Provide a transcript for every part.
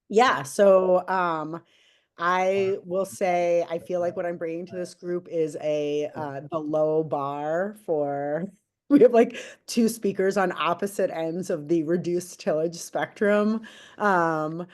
Yeah, so I will say I feel like what I'm bringing to this group is a the low bar for we have like two speakers on opposite ends of the reduced tillage spectrum. Um,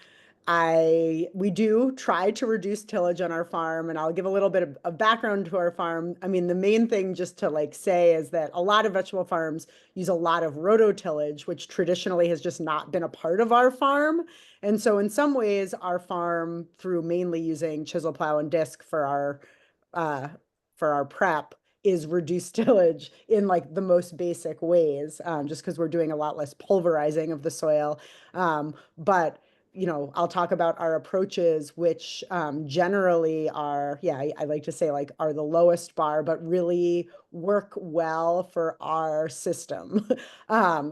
we do try to reduce tillage on our farm, and I'll give a little bit of background to our farm. I mean, the main thing just to like say is that a lot of vegetable farms use a lot of rototillage, which traditionally has just not been a part of our farm. And so in some ways, our farm, through mainly using chisel plow and disc uh, for our prep, is reduced tillage in like the most basic ways, just because we're doing a lot less pulverizing of the soil. But I'll talk about our approaches, which generally are, yeah, I like to say like are the lowest bar, but really work well for our system.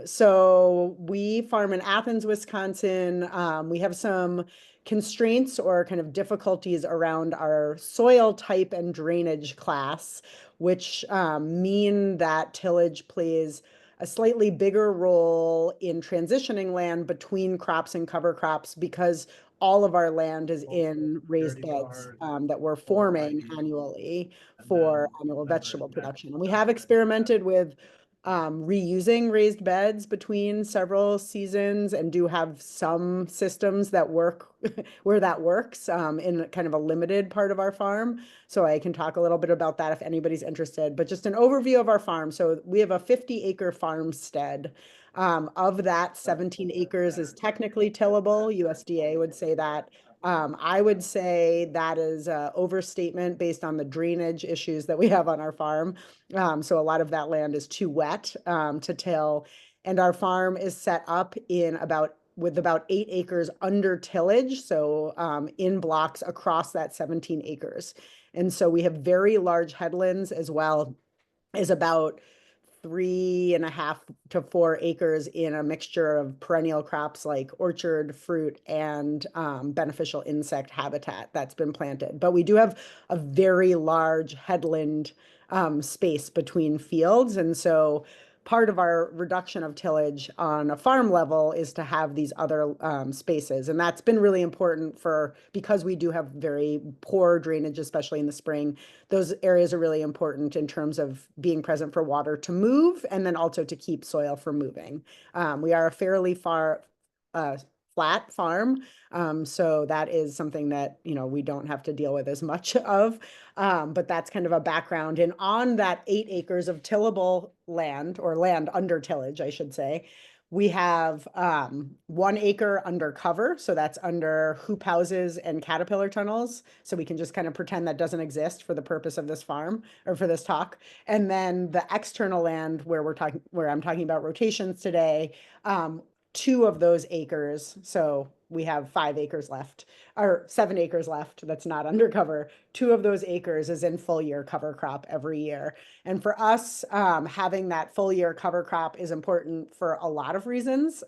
So we farm in Athens, Wisconsin. We have some constraints or kind of difficulties around our soil type and drainage class, which mean that tillage plays a slightly bigger role in transitioning land between crops and cover crops because all of our land is in raised beds that we're forming annually for annual vegetable production. And we have experimented with reusing raised beds between several seasons and do have some systems that work where that works in kind of a limited part of our farm. So I can talk a little bit about that if anybody's interested. But just an overview of our farm. So we have a 50-acre farmstead. Of that, 17 acres is technically tillable. USDA would say that. I would say that is an overstatement based on the drainage issues that we have on our farm. So a lot of that land is too wet to till. And our farm is set up with about 8 acres under tillage, so in blocks across that 17 acres. And so we have very large headlands as well as about 3.5 to 4 acres in a mixture of perennial crops like orchard, fruit, and beneficial insect habitat that's been planted. But we do have a very large headland space between fields. And so part of our reduction of tillage on a farm level is to have these other spaces. And that's been really important because we do have very poor drainage, especially in the spring. Those areas are really important in terms of being present for water to move and then also to keep soil from moving. We are a fairly flat farm. So that is something that, we don't have to deal with as much of. But that's kind of a background. And on that 8 acres of tillable land, or land under tillage, I should say, we have 1 acre under cover. So that's under hoop houses and caterpillar tunnels. So we can just kind of pretend that doesn't exist for the purpose of this farm or for this talk. And then the external land where I'm talking about rotations today, 2 of those acres. So we have 5 acres left, or 7 acres left that's not under cover. 2 of those acres is in full year cover crop every year. And for us, having that full year cover crop is important for a lot of reasons.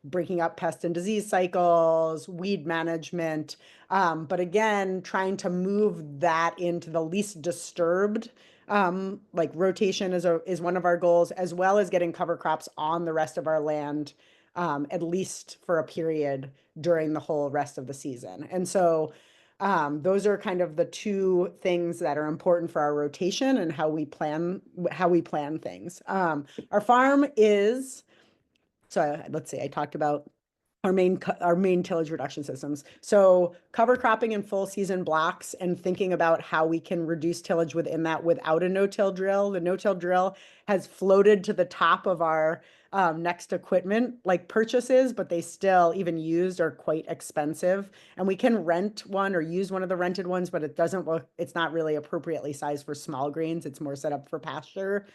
Breaking up pest and disease cycles, weed management, but again, trying to move that into the least disturbed like rotation is one of our goals, as well as getting cover crops on the rest of our land, at least for a period during the whole rest of the season. And so those are kind of the two things that are important for our rotation and how we plan things. Our farm is so let's see, I talked about our main tillage reduction systems. So cover cropping in full season blocks and thinking about how we can reduce tillage within that without a no-till drill. The no-till drill has floated to the top of our next equipment like purchases, but they still, even used, are quite expensive. And we can rent one or use one of the rented ones, but it's not really appropriately sized for small grains. It's more set up for pasture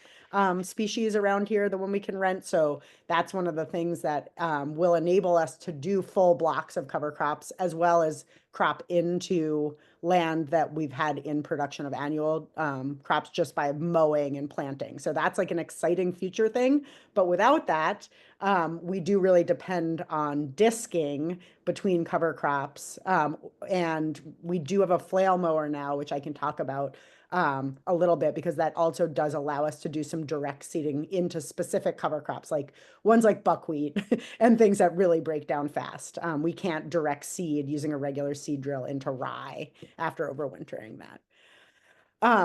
species around here, the one we can rent. So that's one of the things that will enable us to do full blocks of cover crops as well as crop into land that we've had in production of annual crops just by mowing and planting. So that's like an exciting future thing. But without that, we do really depend on disking between cover crops. And we do have a flail mower now, which I can talk about. a little bit, because that also does allow us to do some direct seeding into specific cover crops, like ones like buckwheat and things that really break down fast. We can't direct seed using a regular seed drill into rye after overwintering that.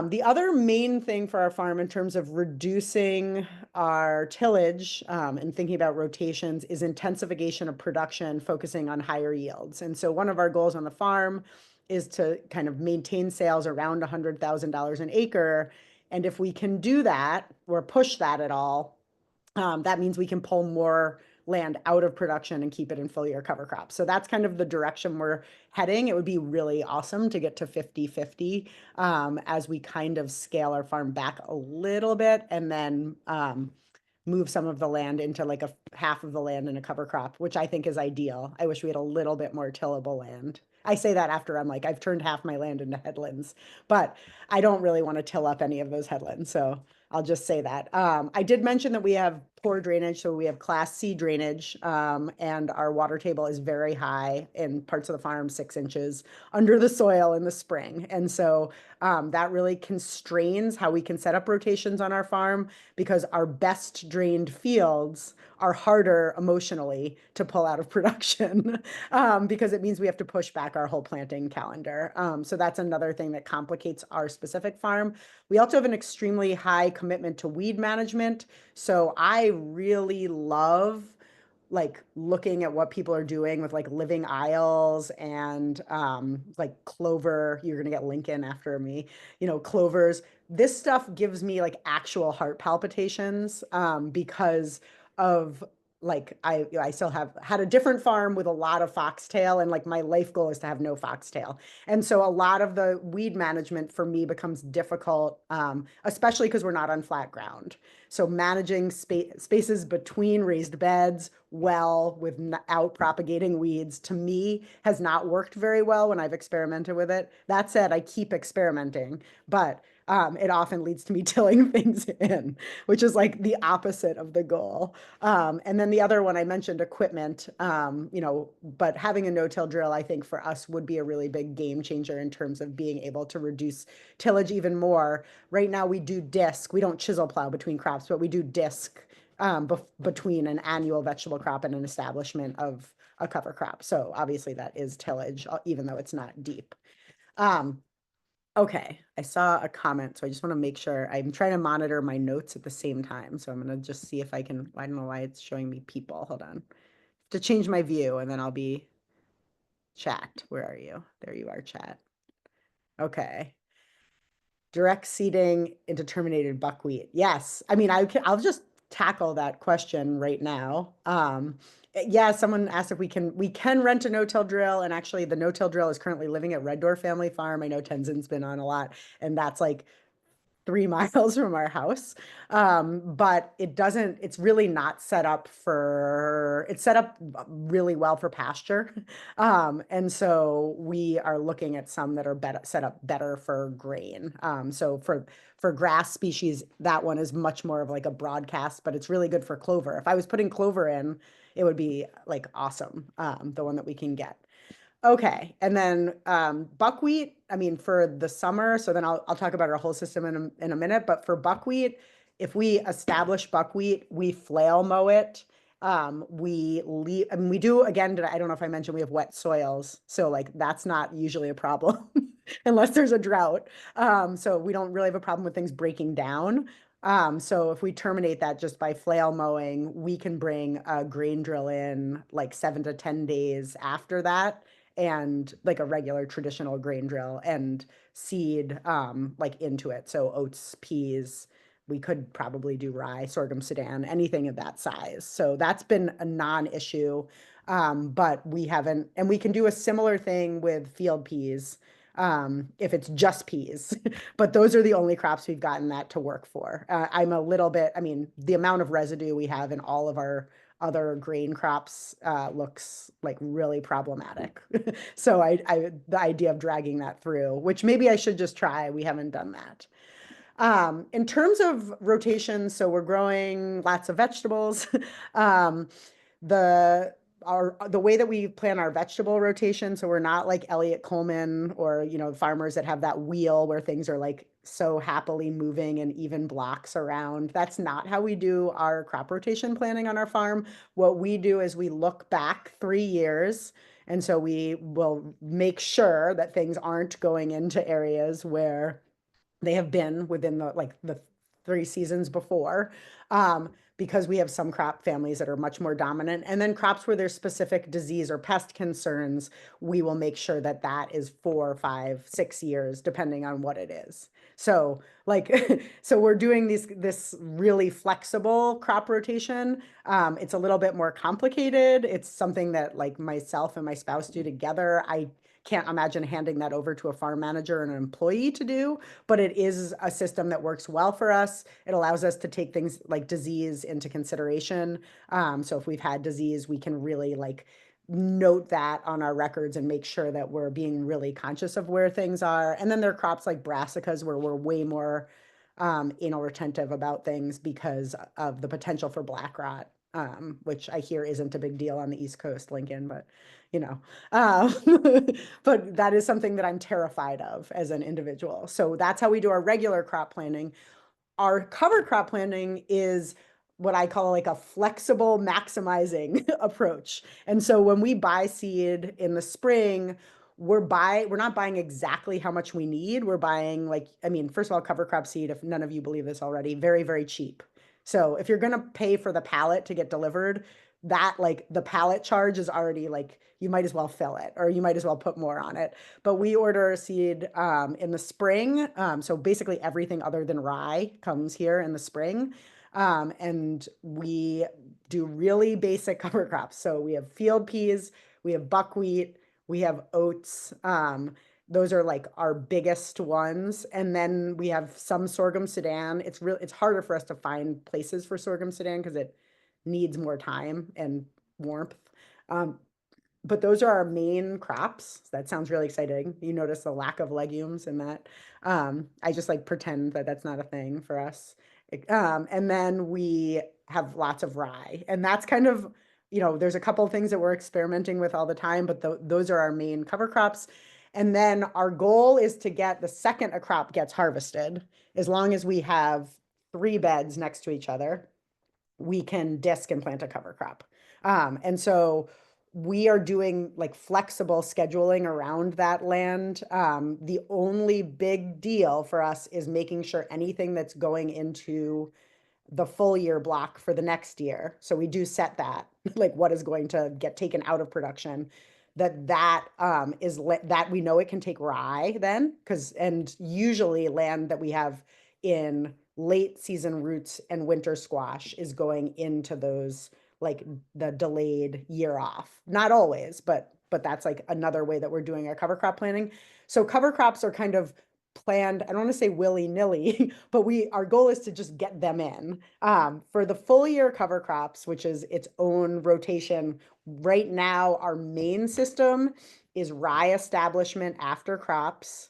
The other main thing for our farm in terms of reducing our tillage and thinking about rotations is intensification of production, focusing on higher yields. And so one of our goals on the farm is to kind of maintain sales around $100,000 an acre. And if we can do that or push that at all, that means we can pull more land out of production and keep it in full year cover crops. So that's kind of the direction we're heading. It would be really awesome to get to 50-50 as we kind of scale our farm back a little bit, and then move some of the land into like a half of the land in a cover crop, which I think is ideal. I wish we had a little bit more tillable land. I say that after I'm like, I've turned half my land into headlands, but I don't really want to till up any of those headlands. So I'll just say that. I did mention that we have poor drainage, so we have class C drainage, and our water table is very high in parts of the farm, 6 inches under the soil in the spring. And so that really constrains how we can set up rotations on our farm, because our best drained fields are harder emotionally to pull out of production because it means we have to push back our whole planting calendar. So that's another thing that complicates our specific farm. We also have an extremely high commitment to weed management. So I really love like looking at what people are doing with like living aisles and like clover. You're gonna get Lincoln after me, clovers. This stuff gives me like actual heart palpitations because of like I still have had a different farm with a lot of foxtail, and like my life goal is to have no foxtail. And so a lot of the weed management for me becomes difficult, especially because we're not on flat ground. So managing spaces between raised beds well without propagating weeds, to me, has not worked very well when I've experimented with it. That said, I keep experimenting, but it often leads to me tilling things in, which is like the opposite of the goal. And then the other one I mentioned, equipment, but having a no-till drill, I think for us would be a really big game changer in terms of being able to reduce tillage even more. Right now we do disc. We don't chisel plow between crops, but we do disc between an annual vegetable crop and an establishment of a cover crop. So obviously that is tillage, even though it's not deep. Okay, I saw a comment, so I just want to make sure. I'm trying to monitor my notes at the same time, so I'm going to just see if I can. I don't know why it's showing me people. Hold on. To change my view, and then I'll be chat. Where are you? There you are, chat. Okay. Direct seeding into terminated buckwheat. Yes. I mean, I'll just tackle that question right now. Yeah, someone asked if we can rent a no-till drill, and actually the no-till drill is currently living at Red Door Family Farm. I know Tenzin's been on a lot, and that's like 3 miles from our house. But it's really not set up it's set up really well for pasture. And so we are looking at some that are set up better for grain. So for grass species, that one is much more of like a broadcast, but it's really good for clover. If I was putting clover in, it would be like awesome, the one that we can get. Okay, and then buckwheat, I mean, for the summer, so then I'll talk about our whole system in a minute, but for buckwheat, if we establish buckwheat, we flail mow it. We do, again, I don't know if I mentioned, we have wet soils, so like that's not usually a problem unless there's a drought. So we don't really have a problem with things breaking down. So if we terminate that just by flail mowing, we can bring a grain drill in like 7 to 10 days after that, and like a regular traditional grain drill, and seed like into it. So oats, peas, we could probably do rye, sorghum, sudan, anything of that size. So that's been a non-issue. But we haven't, and we can do a similar thing with field peas if it's just peas. But those are the only crops we've gotten that to work for. I'm a little bit, I mean, the amount of residue we have in all of our other grain crops looks like really problematic. So the idea of dragging that through, which maybe I should just try, we haven't done that. In terms of rotation, so we're growing lots of vegetables. The way that we plan our vegetable rotation, so we're not like Elliott Coleman or farmers that have that wheel where things are like so happily moving in even blocks around. That's not how we do our crop rotation planning on our farm. What we do is we look back 3 years. And so we will make sure that things aren't going into areas where they have been within the 3 seasons before, because we have some crop families that are much more dominant, and then crops where there's specific disease or pest concerns, we will make sure that that is 4, 5, 6 years, depending on what it is. So like, so we're doing this really flexible crop rotation. It's a little bit more complicated. It's something that like myself and my spouse do together. I can't imagine handing that over to a farm manager and an employee to do, but it is a system that works well for us. It allows us to take things like disease into consideration. So if we've had disease, we can really like note that on our records and make sure that we're being really conscious of where things are. And then there are crops like brassicas where we're way more anal retentive about things because of the potential for black rot, which I hear isn't a big deal on the East Coast, Lincoln, but you know, um, but that is something that I'm terrified of as an individual. So that's how we do our regular crop planning. Our cover crop planning is what I call like a flexible maximizing approach. And so when we buy seed in the spring, we're not buying exactly how much we need. We're buying like, I mean, first of all, cover crop seed, if none of you believe this already, very, very cheap. So if you're going to pay for the pallet to get delivered, that like the pallet charge is already like, you might as well fill it or you might as well put more on it. But we order seed in the spring. So basically everything other than rye comes here in the spring. And we do really basic cover crops. So we have field peas, we have buckwheat, we have oats. Those are like our biggest ones. And then we have some sorghum Sudan. It's harder for us to find places for sorghum Sudan because it needs more time and warmth. Um, but those are our main crops. That sounds really exciting. You notice the lack of legumes in that. I just like pretend that that's not a thing for us. And then we have lots of rye, and that's kind of, there's a couple of things that we're experimenting with all the time, but those are our main cover crops. And then our goal is to get the second a crop gets harvested, as long as we have 3 beds next to each other, we can disc and plant a cover crop. And so we are doing like flexible scheduling around that land. The only big deal for us is making sure anything that's going into the full year block for the next year. So we do set that, like what is going to get taken out of production, that we know it can take rye then, and usually land that we have in late season roots and winter squash is going into those like the delayed year off. Not always, but that's like another way that we're doing our cover crop planning. So cover crops are kind of planned, I don't want to say willy-nilly, but our goal is to just get them in. For the full year cover crops, which is its own rotation, right now our main system is rye establishment after crops.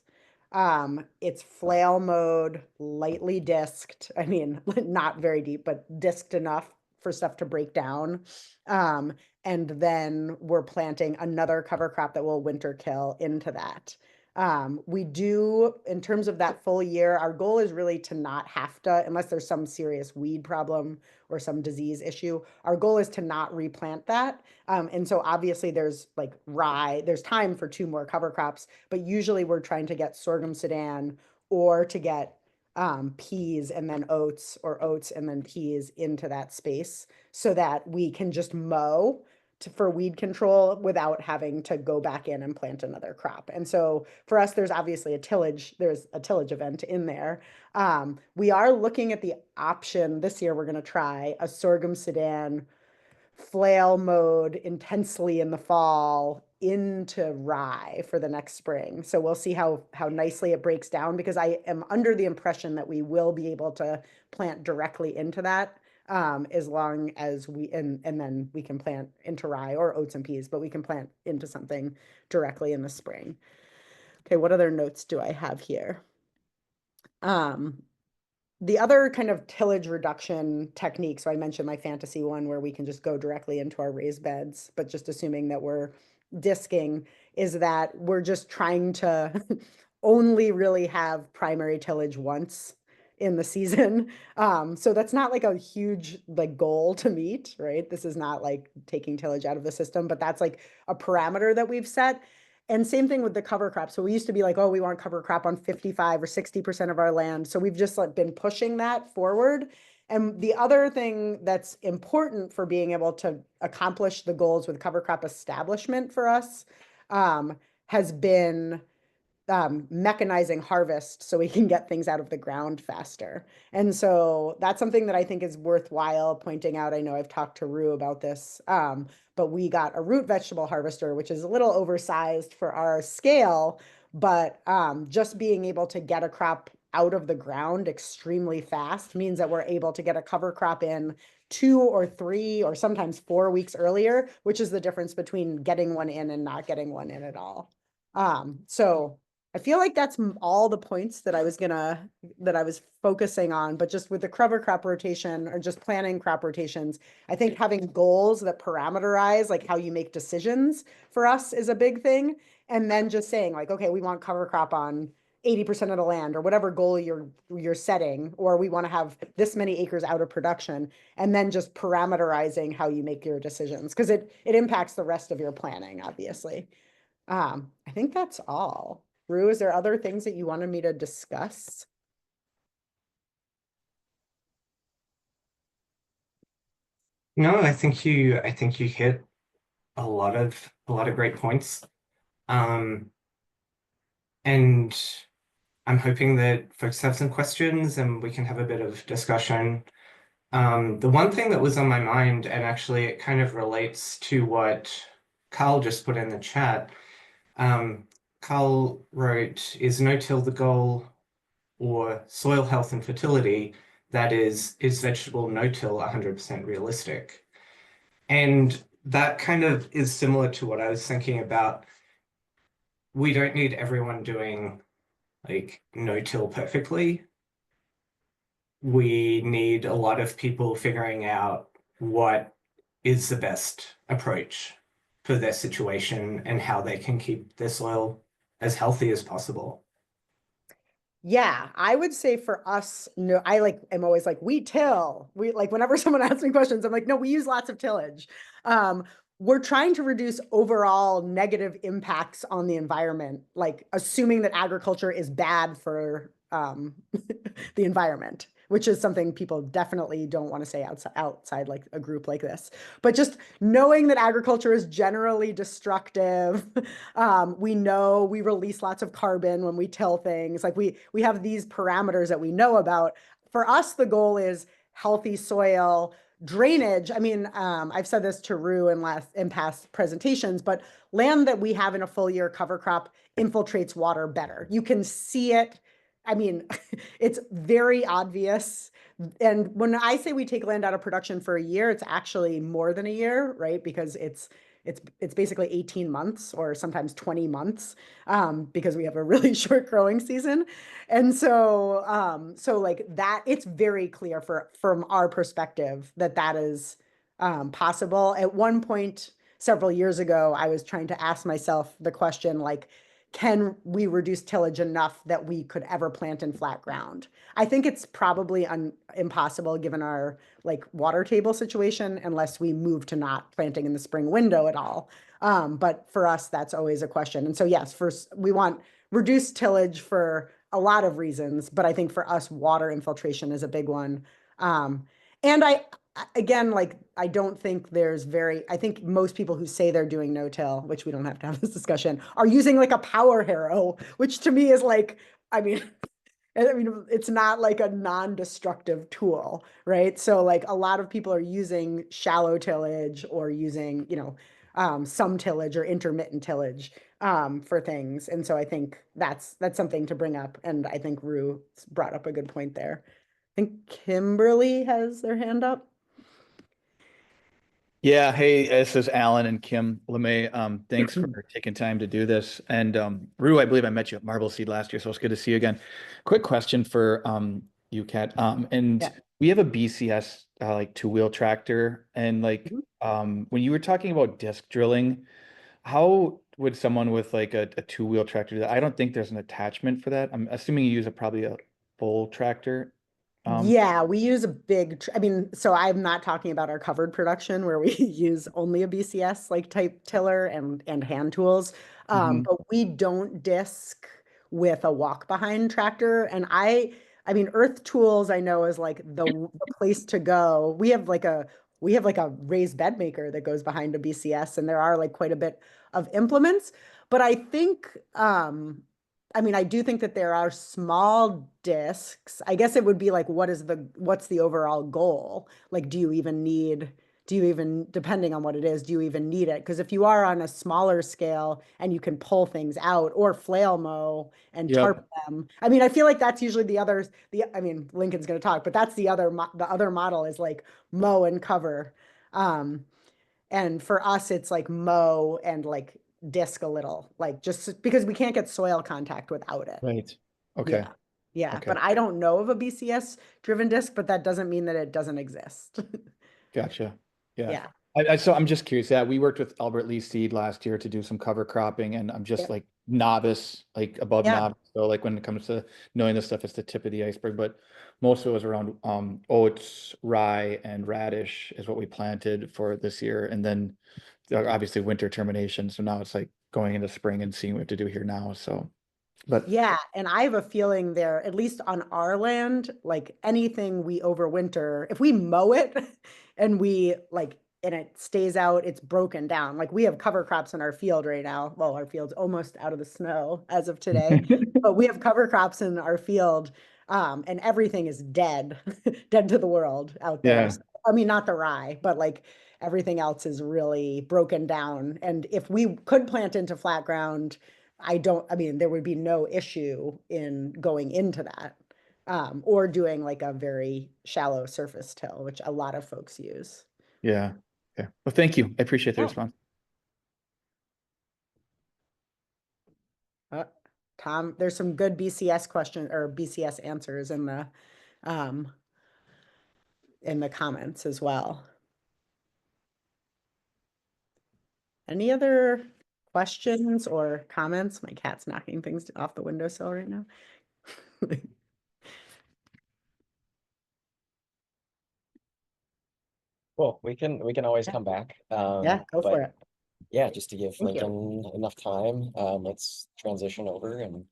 It's flail mode, lightly disked. I mean, not very deep, but disked enough for stuff to break down. And then we're planting another cover crop that will winter kill into that. We do, in terms of that full year, our goal is really to not have to, unless there's some serious weed problem or some disease issue, our goal is to not replant that. And so obviously there's like rye, there's time for 2 more cover crops, but usually we're trying to get sorghum Sudan or to get peas and then oats, or oats and then peas into that space so that we can just mow for weed control without having to go back in and plant another crop. And so for us, there's obviously there's a tillage event in there. We are looking at the option this year, we're going to try a sorghum Sudan flail mode intensely in the fall into rye for the next spring. So we'll see how nicely it breaks down, because I am under the impression that we will be able to plant directly into that, as long as and then we can plant into rye or oats and peas, but we can plant into something directly in the spring. Okay, what other notes do I have here? The other kind of tillage reduction technique, so I mentioned my fantasy one where we can just go directly into our raised beds, but just assuming that we're disking, is that we're just trying to only really have primary tillage once in the season. So that's not like a huge like goal to meet, right? This is not like taking tillage out of the system, but that's like a parameter that we've set. And same thing with the cover crop. So we used to be like, oh, we want cover crop on 55 or 60% of our land. So we've just like been pushing that forward. And the other thing that's important for being able to accomplish the goals with cover crop establishment for us has been mechanizing harvest so we can get things out of the ground faster. And so that's something that I think is worthwhile pointing out. I know I've talked to Rue about this, but we got a root vegetable harvester, which is a little oversized for our scale, but just being able to get a crop out of the ground extremely fast means that we're able to get a cover crop in 2 or 3 or sometimes 4 weeks earlier, which is the difference between getting one in and not getting one in at all. So I feel like that's all the points that I was focusing on, but just with the cover crop rotation or just planning crop rotations, I think having goals that parameterize like how you make decisions for us is a big thing. And then just saying like, okay, we want cover crop on 80% of the land or whatever goal you're setting, or we want to have this many acres out of production, and then just parameterizing how you make your decisions because it impacts the rest of your planning, obviously. I think that's all. Rue, is there other things that you wanted me to discuss? No, I think you hit a lot of great points. Um, and I'm hoping that folks have some questions and we can have a bit of discussion. The one thing that was on my mind, and actually it kind of relates to what Carl just put in the chat. Um, Carl wrote, "Is no-till the goal or soil health and fertility? That is vegetable no-till 100% realistic?" And that kind of is similar to what I was thinking about. We don't need everyone doing like no-till perfectly. We need a lot of people figuring out what is the best approach for their situation and how they can keep their soil as healthy as possible. Yeah, I would say for us, no, I like am always like, we till. We like whenever someone asks me questions, I'm like, no, we use lots of tillage. Um, we're trying to reduce overall negative impacts on the environment, like assuming that agriculture is bad for the environment, which is something people definitely don't want to say outside like a group like this. But just knowing that agriculture is generally destructive. We know we release lots of carbon when we till things. Like we have these parameters that we know about. For us, the goal is healthy soil, drainage. I mean, I've said this to Rue in past presentations, but land that we have in a full year cover crop infiltrates water better. You can see it. I mean, it's very obvious. And when I say we take land out of production for a year, it's actually more than a year, right? Because it's basically 18 months or sometimes 20 months because we have a really short growing season. And so like that, it's very clear from our perspective that that is possible. At one point, several years ago, I was trying to ask myself the question like, can we reduce tillage enough that we could ever plant in flat ground? I think it's probably impossible given our like water table situation unless we move to not planting in the spring window at all. But for us, that's always a question. And so yes, first we want reduced tillage for a lot of reasons, but I think for us, water infiltration is a big one. And again, like I don't think I think most people who say they're doing no-till, which we don't have to have this discussion, are using like a power harrow, which to me is like, I mean, I mean, it's not like a non-destructive tool, right? So like a lot of people are using shallow tillage or using, some tillage or intermittent tillage for things. And so I think that's something to bring up. And I think Rue brought up a good point there. I think Kimberly has their hand up. Yeah, hey, this is Alan and Kim LeMay. Thanks for taking time to do this. And Rue, I believe I met you at Marble Seed last year, so it's good to see you again. Quick question for you, Kat. And Yeah. we have a BCS like two-wheel tractor, and like Mhm. when you were talking about disc drilling, how would someone with like a two-wheel tractor do that? I don't think there's an attachment for that. I'm assuming you use probably a full tractor. Yeah, we use a I mean, so I'm not talking about our covered production where we use only a BCS like type tiller and hand tools. Mhm. But we don't disc with a walk behind tractor. And I mean, Earth Tools I know is like the place to go. We have like a raised bed maker that goes behind a BCS, and there are like quite a bit of implements. But I think I mean, I do think that there are small discs. I guess it would be like, what's the overall goal? Like, do you even, depending on what it is, do you even need it? Because if you are on a smaller scale and you can pull things out or flail mow and Yep. tarp them, I mean, I feel like that's usually I mean, Lincoln's going to talk, but that's the other model is like mow and cover. Um, and for us, it's like mow and like disc a little, like just because we can't get soil contact without it. Right. Okay. Yeah. Yeah. Okay. But I don't know of a BCS driven disc, but that doesn't mean that it doesn't exist. Gotcha. Yeah. Yeah. So I'm just curious. Yeah, we worked with Albert Lee Seed last year to do some cover cropping, and I'm just Yeah. like novice, like above Yeah. novice. So like when it comes to knowing this stuff, it's the tip of the iceberg. But most of it was around oats, rye, and radish is what we planted for this year, and then obviously winter termination. So now it's like going into spring and seeing what we have to do here now. So, but Yeah, and I have a feeling there, at least on our land, like anything we overwinter, if we mow it and and it stays out, it's broken down. Like we have cover crops in our field right now. Well, our field's almost out of the snow as of today, but we have cover crops in our field, and everything is dead, dead to the world out there. yeah, So, I mean, not the rye, but like everything else is really broken down. And if we could plant into flat ground, I mean, there would be no issue in going into that, or doing like a very shallow surface till, which a lot of folks use. yeah, yeah. Well, thank you. I appreciate the Yeah. response. Uh, Tom, there's some good BCS question or BCS answers um, in the comments as well. Any other questions or comments? My cat's knocking things off the windowsill right now. Cool. We can always Yeah. come back. Yeah, go for But it. yeah, just to give Thank you. Lincoln enough time, let's transition over and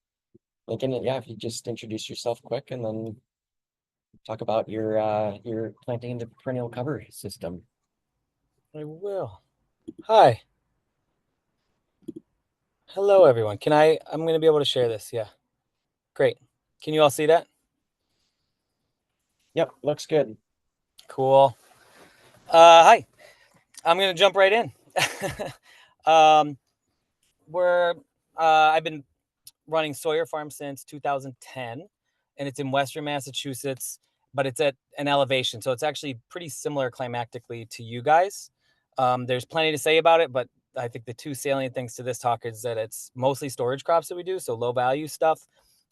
Lincoln, yeah, if you just introduce yourself quick and then talk about your planting into perennial cover system. I will. Hi. Hello, everyone. I'm going to be able to share this. Yeah. Great. Can you all see that? Yep, looks good. Cool. Hi. I'm going to jump right in. um, I've been running Sawyer Farm since 2010, and it's in Western Massachusetts, but it's at an elevation. So it's actually pretty similar climatically to you guys. There's plenty to say about it, but I think the two salient things to this talk is that it's mostly storage crops that we do, so low value stuff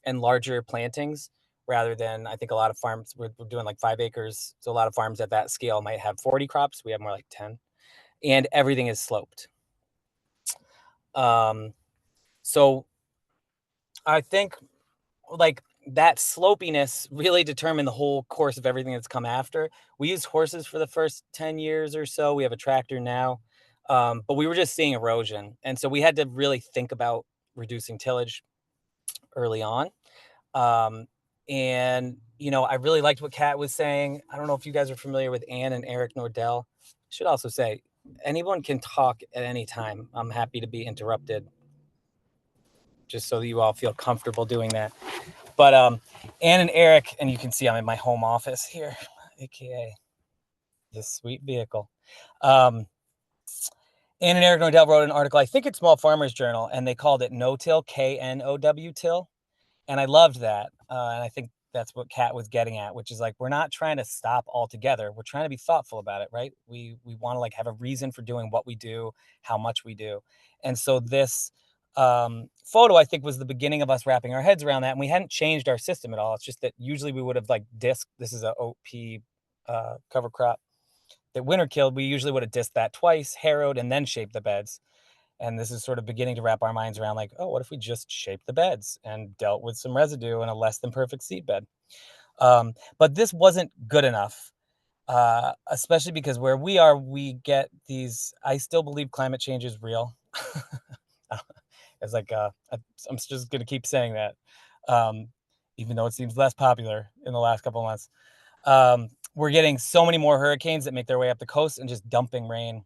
and larger plantings rather than I think a lot of farms, we're doing like 5 acres. So a lot of farms at that scale might have 40 crops. We have more like 10, and everything is sloped. So I think like that slopiness really determined the whole course of everything that's come after. We used horses for the first 10 years or so. We have a tractor now. But we were just seeing erosion. And so we had to really think about reducing tillage early on. And, you know, I really liked what Kat was saying. I don't know if you guys are familiar with Ann and Eric Nordell. I should also say, anyone can talk at any time. I'm happy to be interrupted, just so that you all feel comfortable doing that. But Ann and Eric, and you can see I'm in my home office here, aka this sweet vehicle. Ann and Eric Nordell wrote an article, I think it's Small Farmers Journal, and they called it No-Till, K-N-O-W till. And I loved that. And I think that's what Kat was getting at, which is like, we're not trying to stop altogether. We're trying to be thoughtful about it, right? We want to like have a reason for doing what we do, how much we do. And so this photo, I think, was the beginning of us wrapping our heads around that. And we hadn't changed our system at all. It's just that usually we would have like disked, this is a OP cover crop that winter killed. We usually would have disked that twice, harrowed, and then shaped the beds. And this is sort of beginning to wrap our minds around like, oh, what if we just shaped the beds and dealt with some residue in a less than perfect seed bed? But this wasn't good enough, especially because where we are, we get these, I still believe climate change is real. It's like, I'm just going to keep saying that, even though it seems less popular in the last couple of months. We're getting so many more hurricanes that make their way up the coast and just dumping rain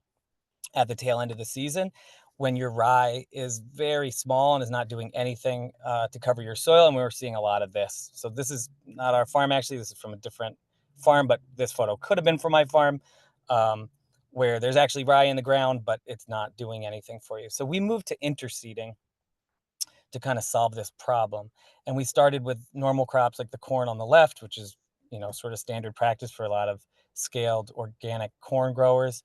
at the tail end of the season when your rye is very small and is not doing anything to cover your soil. And we were seeing a lot of this. So this is not our farm, actually. This is from a different farm, but this photo could have been from my farm, where there's actually rye in the ground, but it's not doing anything for you. So we moved to interseeding to kind of solve this problem. And we started with normal crops like the corn on the left, which is, sort of standard practice for a lot of scaled organic corn growers.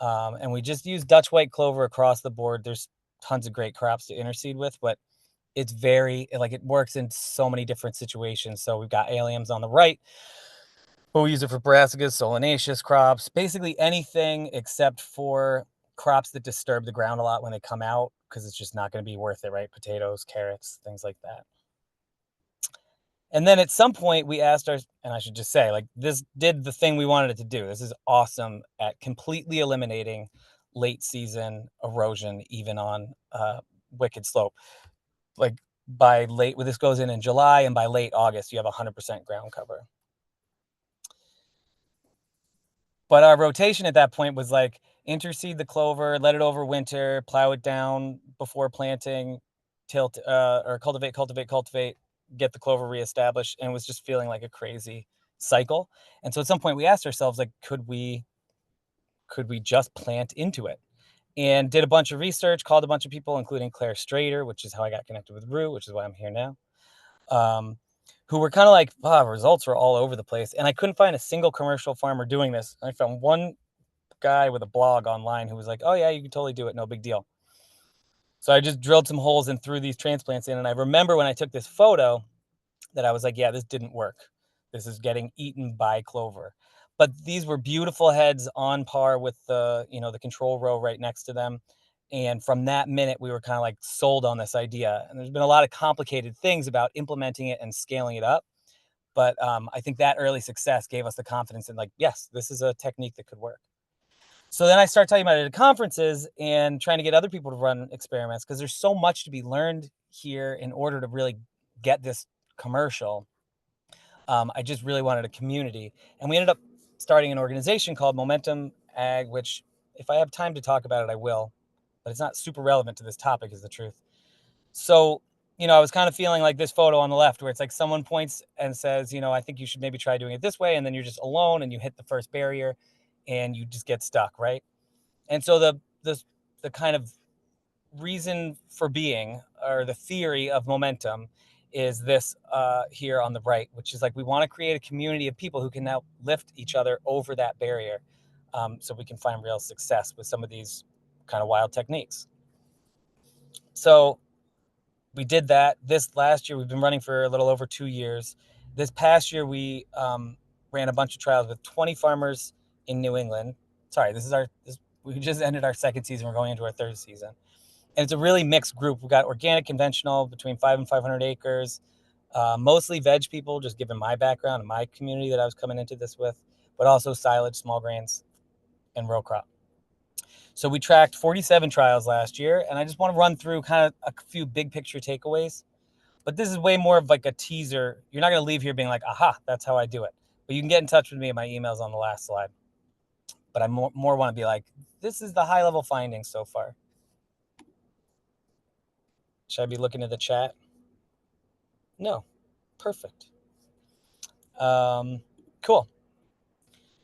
And we just use Dutch white clover across the board. There's tons of great crops to interseed with, but it's it works in so many different situations. So we've got alliums on the right, but we use it for brassicas, solanaceous crops, basically anything except for crops that disturb the ground a lot when they come out, because it's just not going to be worth it, right? Potatoes, carrots, things like that. And then at some point we asked and I should just say, like, this did the thing we wanted it to do. This is awesome at completely eliminating late season erosion, even on wicked slope. Like this goes in July, and by late August, you have 100% ground cover. But our rotation at that point was like interseed the clover, let it overwinter, plow it down before planting, tilt, or cultivate, get the clover reestablished, and it was just feeling like a crazy cycle. And so at some point we asked ourselves, like, could we just plant into it? And did a bunch of research, called a bunch of people, including Claire Strader, which is how I got connected with Rue, which is why I'm here now, who were kind of like, results were all over the place. And I couldn't find a single commercial farmer doing this. I found one guy with a blog online who was like, oh yeah, you can totally do it, no big deal. So I just drilled some holes and threw these transplants in. And I remember when I took this photo that I was like, yeah, this didn't work. This is getting eaten by clover. But these were beautiful heads on par with the control row right next to them. And from that minute, we were kind of like sold on this idea. And there's been a lot of complicated things about implementing it and scaling it up. But I think that early success gave us the confidence in like, yes, this is a technique that could work. So then I started talking about it at conferences and trying to get other people to run experiments, because there's so much to be learned here in order to really get this commercial. I just really wanted a community. And we ended up starting an organization called Momentum Ag, which if I have time to talk about it, I will, but it's not super relevant to this topic, is the truth. So, I was kind of feeling like this photo on the left where it's like someone points and says, I think you should maybe try doing it this way. And then you're just alone and you hit the first barrier and you just get stuck, right? And so the kind of reason for being, or the theory of momentum, is this here on the right, which is like, we want to create a community of people who can now lift each other over that barrier, so we can find real success with some of these kind of wild techniques. So we did that. This last year, we've been running for a little over 2 years. This past year, we ran a bunch of trials with 20 farmers in New England. Sorry, we just ended our second season. We're going into our third season. And it's a really mixed group. We've got organic, conventional, between 5 and 500 acres, mostly veg people, just given my background and my community that I was coming into this with, but also silage, small grains, and row crop. So we tracked 47 trials last year, and I just want to run through kind of a few big picture takeaways. But this is way more of like a teaser. You're not going to leave here being like, aha, that's how I do it. But you can get in touch with me. My email's on the last slide. But I more want to be like, this is the high level findings so far. Should I be looking at the chat? No. Perfect. Cool.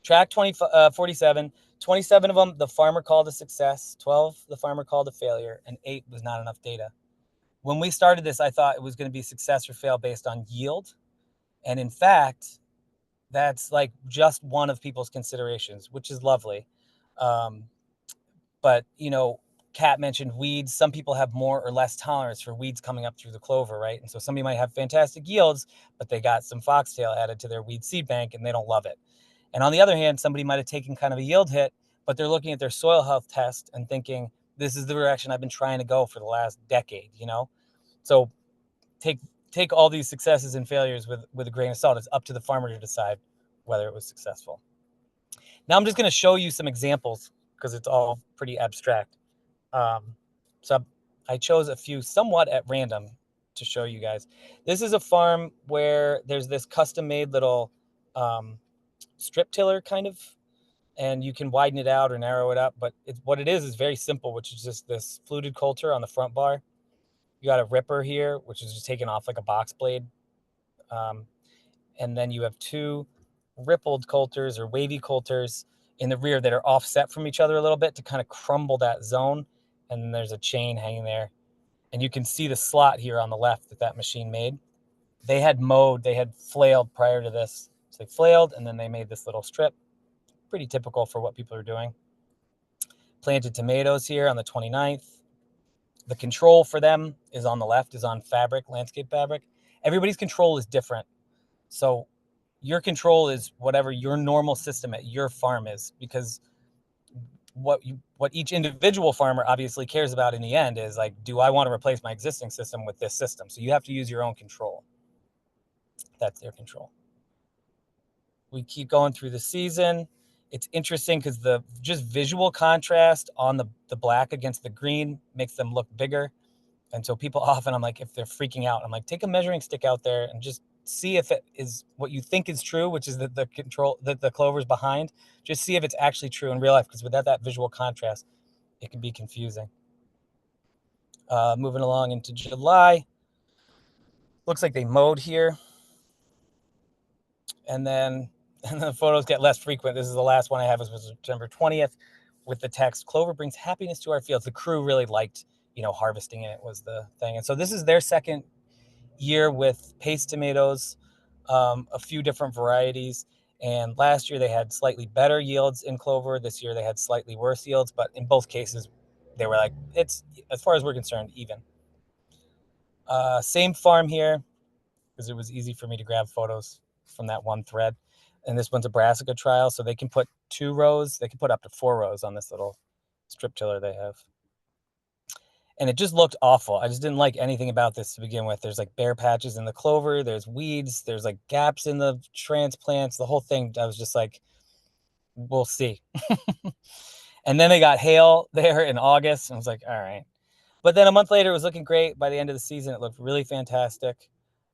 Track 47. 27 of them, the farmer called a success. 12, the farmer called a failure. And 8 was not enough data. When we started this, I thought it was going to be success or fail based on yield. And in fact, that's like just one of people's considerations, which is lovely. But, Kat mentioned weeds. Some people have more or less tolerance for weeds coming up through the clover, right? And so somebody might have fantastic yields, but they got some foxtail added to their weed seed bank and they don't love it. And on the other hand, somebody might have taken kind of a yield hit, but they're looking at their soil health test and thinking, this is the direction I've been trying to go for the last decade, you know? So take all these successes and failures with a grain of salt. It's up to the farmer to decide whether it was successful. Now I'm just going to show you some examples because it's all pretty abstract. So I chose a few somewhat at random to show you guys. This is a farm where there's this custom-made little strip tiller kind of, and you can widen it out or narrow it up. But what it is very simple, which is just this fluted coulter on the front bar. You got a ripper here, which is just taken off like a box blade. And then you have two rippled coulters or wavy coulters in the rear that are offset from each other a little bit to kind of crumble that zone. And then there's a chain hanging there. And you can see the slot here on the left that machine made. They had flailed prior to this. So they flailed and then they made this little strip. Pretty typical for what people are doing. Planted tomatoes here on the 29th. The control for them is on the left, is on fabric, landscape fabric. Everybody's control is different. So your control is whatever your normal system at your farm is, because what each individual farmer obviously cares about in the end is like, do I want to replace my existing system with this system? So you have to use your own control. That's their control. We keep going through the season. It's interesting because the just visual contrast on the black against the green makes them look bigger. And so people often, I'm like, if they're freaking out, I'm like, take a measuring stick out there and just see if it is what you think is true, which is that the clover's behind. Just see if it's actually true in real life, because without that visual contrast, it can be confusing. Moving along into July. Looks like they mowed here. And then the photos get less frequent. This is the last one I have, was September 20th with the text, "Clover brings happiness to our fields." The crew really liked, harvesting it was the thing. And so this is their second year with paste tomatoes, a few different varieties. And last year they had slightly better yields in clover. This year they had slightly worse yields, but in both cases, they were like, it's, as far as we're concerned, even. Same farm here, because it was easy for me to grab photos from that one thread. And this one's a brassica trial, so they can put 2 rows. They can put up to 4 rows on this little strip tiller they have. And it just looked awful. I just didn't like anything about this to begin with. There's like bare patches in the clover. There's weeds. There's like gaps in the transplants. The whole thing, I was just like, we'll see. And then they got hail there in August. And I was like, all right. But then a month later, it was looking great. By the end of the season, it looked really fantastic.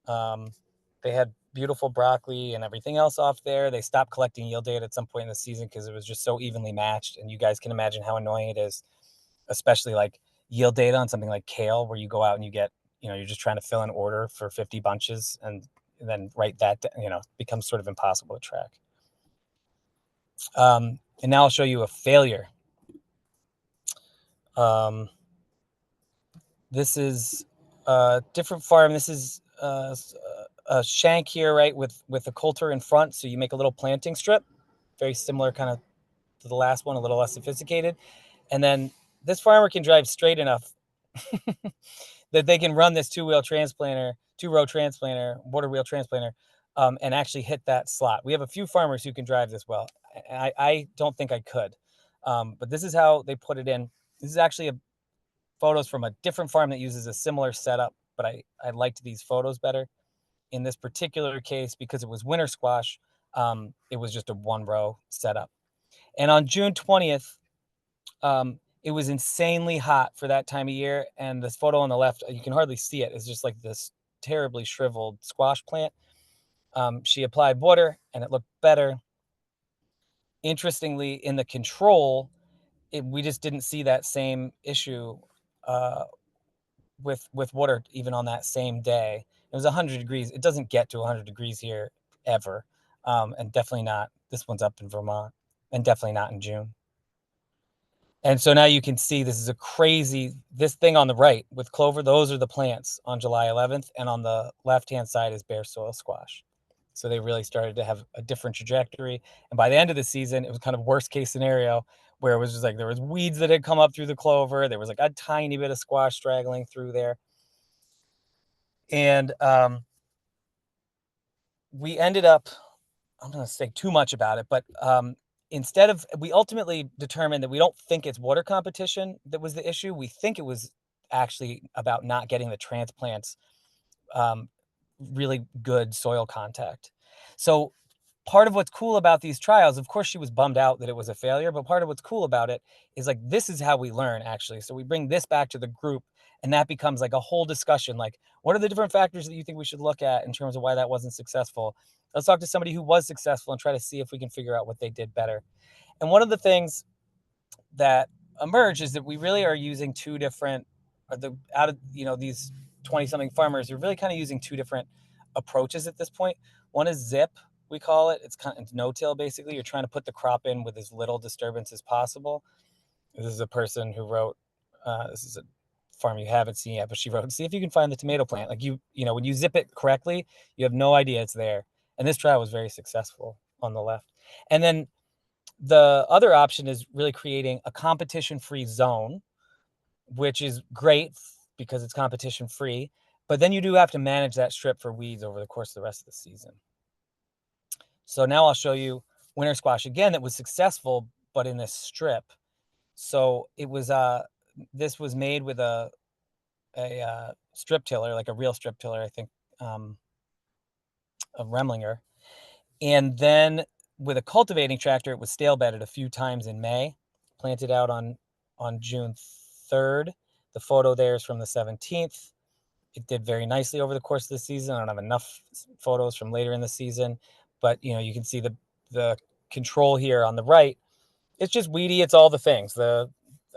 They had beautiful broccoli and everything else off there. They stopped collecting yield data at some point in the season because it was just so evenly matched. And you guys can imagine how annoying it is, especially like yield data on something like kale, where you go out and you get, you're just trying to fill an order for 50 bunches and then write that, becomes sort of impossible to track. And now I'll show you a failure. This is a different farm. This is a shank here, right, with a coulter in front. So you make a little planting strip, very similar kind of to the last one, a little less sophisticated. And then this farmer can drive straight enough that they can run this two-row transplanter, water wheel transplanter, and actually hit that slot. We have a few farmers who can drive this well. I don't think I could, but this is how they put it in. This is actually photos from a different farm that uses a similar setup, but I liked these photos better. In this particular case, because it was winter squash, it was just a 1-row setup. And on June 20th, it was insanely hot for that time of year. And this photo on the left, you can hardly see it. It's just like this terribly shriveled squash plant. She applied water and it looked better. Interestingly, in the control, we just didn't see that same issue with water even on that same day. It was 100 degrees. It doesn't get to 100 degrees here ever. And definitely not, this one's up in Vermont, and definitely not in June. And so now you can see this is this thing on the right with clover, those are the plants on July 11th. And on the left-hand side is bare soil squash. So they really started to have a different trajectory. And by the end of the season, it was kind of worst case scenario, where it was just like there was weeds that had come up through the clover. There was like a tiny bit of squash straggling through there. And we ended up, I'm not going to say too much about it, but we ultimately determined that we don't think it's water competition that was the issue. We think it was actually about not getting the transplants really good soil contact. So part of what's cool about these trials, of course, she was bummed out that it was a failure, but part of what's cool about it is like, this is how we learn, actually. So we bring this back to the group, and that becomes like a whole discussion. Like, what are the different factors that you think we should look at in terms of why that wasn't successful? Let's talk to somebody who was successful and try to see if we can figure out what they did better. And one of the things that emerged is that we really are using two different, out of, these 20 something farmers, we're really kind of using two different approaches at this point. One is zip, we call it. It's kind of no-till, basically. You're trying to put the crop in with as little disturbance as possible. This is a person who wrote, this is a farm you haven't seen yet, but she wrote, see if you can find the tomato plant. Like when you zip it correctly, you have no idea it's there. And this trial was very successful on the left. And then the other option is really creating a competition-free zone, which is great because it's competition-free, but then you do have to manage that strip for weeds over the course of the rest of the season. So now I'll show you winter squash again that was successful, but in this strip. So it was this was made with a strip tiller, like a real strip tiller, I think, a Remlinger. And then with a cultivating tractor, it was stale bedded a few times in May, planted out on June 3rd. The photo there is from the 17th. It did very nicely over the course of the season. I don't have enough photos from later in the season, but you can see the control here on the right. It's just weedy. It's all the things.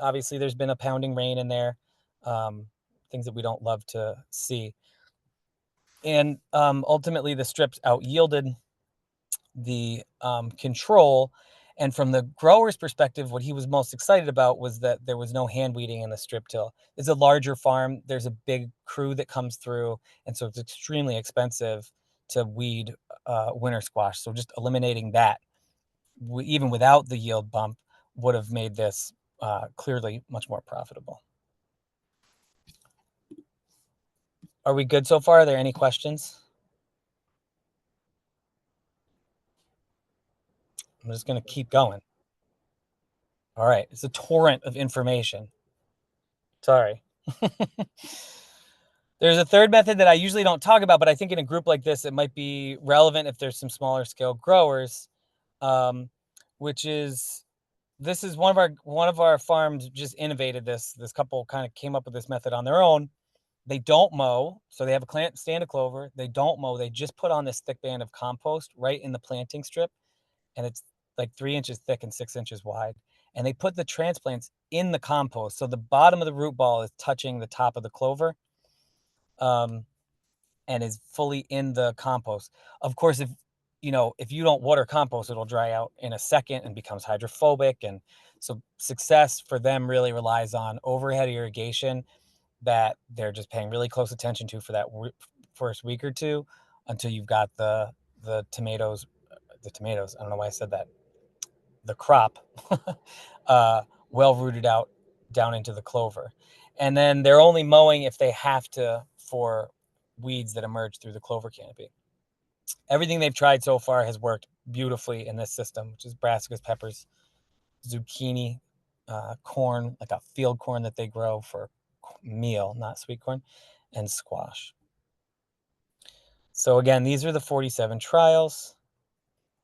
Obviously there's been a pounding rain in there, things that we don't love to see. And ultimately the strips out yielded the control. And from the grower's perspective, what he was most excited about was that there was no hand weeding in the strip till. It's a larger farm. There's a big crew that comes through. And so it's extremely expensive to weed winter squash. So just eliminating that, even without the yield bump, would have made this clearly much more profitable. Are we good so far? Are there any questions? I'm just going to keep going. All right. It's a torrent of information. Sorry. There's a third method that I usually don't talk about, but I think in a group like this, it might be relevant if there's some smaller scale growers, which is, this is one of our farms just innovated this. This couple kind of came up with this method on their own. They don't mow. So they have a stand of clover. They don't mow. They just put on this thick band of compost right in the planting strip. And it's like 3 inches thick and 6 inches wide. And they put the transplants in the compost. So the bottom of the root ball is touching the top of the clover, and is fully in the compost. Of course, if you don't water compost, it'll dry out in a second and becomes hydrophobic. And so success for them really relies on overhead irrigation that they're just paying really close attention to for that first week or two until you've got the tomatoes. I don't know why I said that. The crop well rooted out down into the clover. And then they're only mowing if they have to for weeds that emerge through the clover canopy. Everything they've tried so far has worked beautifully in this system, which is brassicas, peppers, zucchini, corn, like a field corn that they grow for meal, not sweet corn, and squash. So again, these are the 47 trials.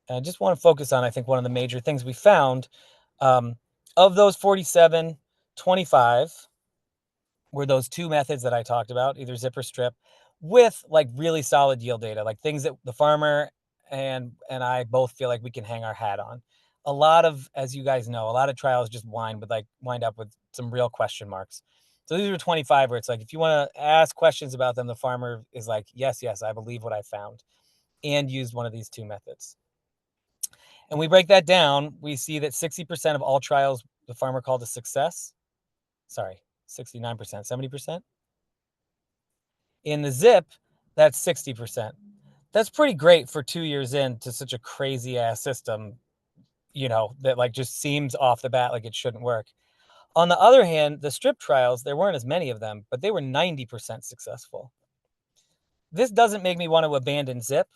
And I just want to focus on, I think, one of the major things we found. Of those 47, 25 were those two methods that I talked about, either zip or strip, with like really solid yield data, like things that the farmer and I both feel like we can hang our hat on. A lot of, as you guys know, a lot of trials just wind up with some real question marks. So these are 25 where it's like, if you want to ask questions about them, the farmer is like, yes, I believe what I found, and used one of these two methods. And we break that down, we see that 60% of all trials the farmer called a success. Sorry, 69%, 70%. In the zip, that's 60%. That's pretty great for 2 years into such a crazy ass system, that like just seems off the bat like it shouldn't work. On the other hand, the strip trials, there weren't as many of them, but they were 90% successful. This doesn't make me want to abandon zip,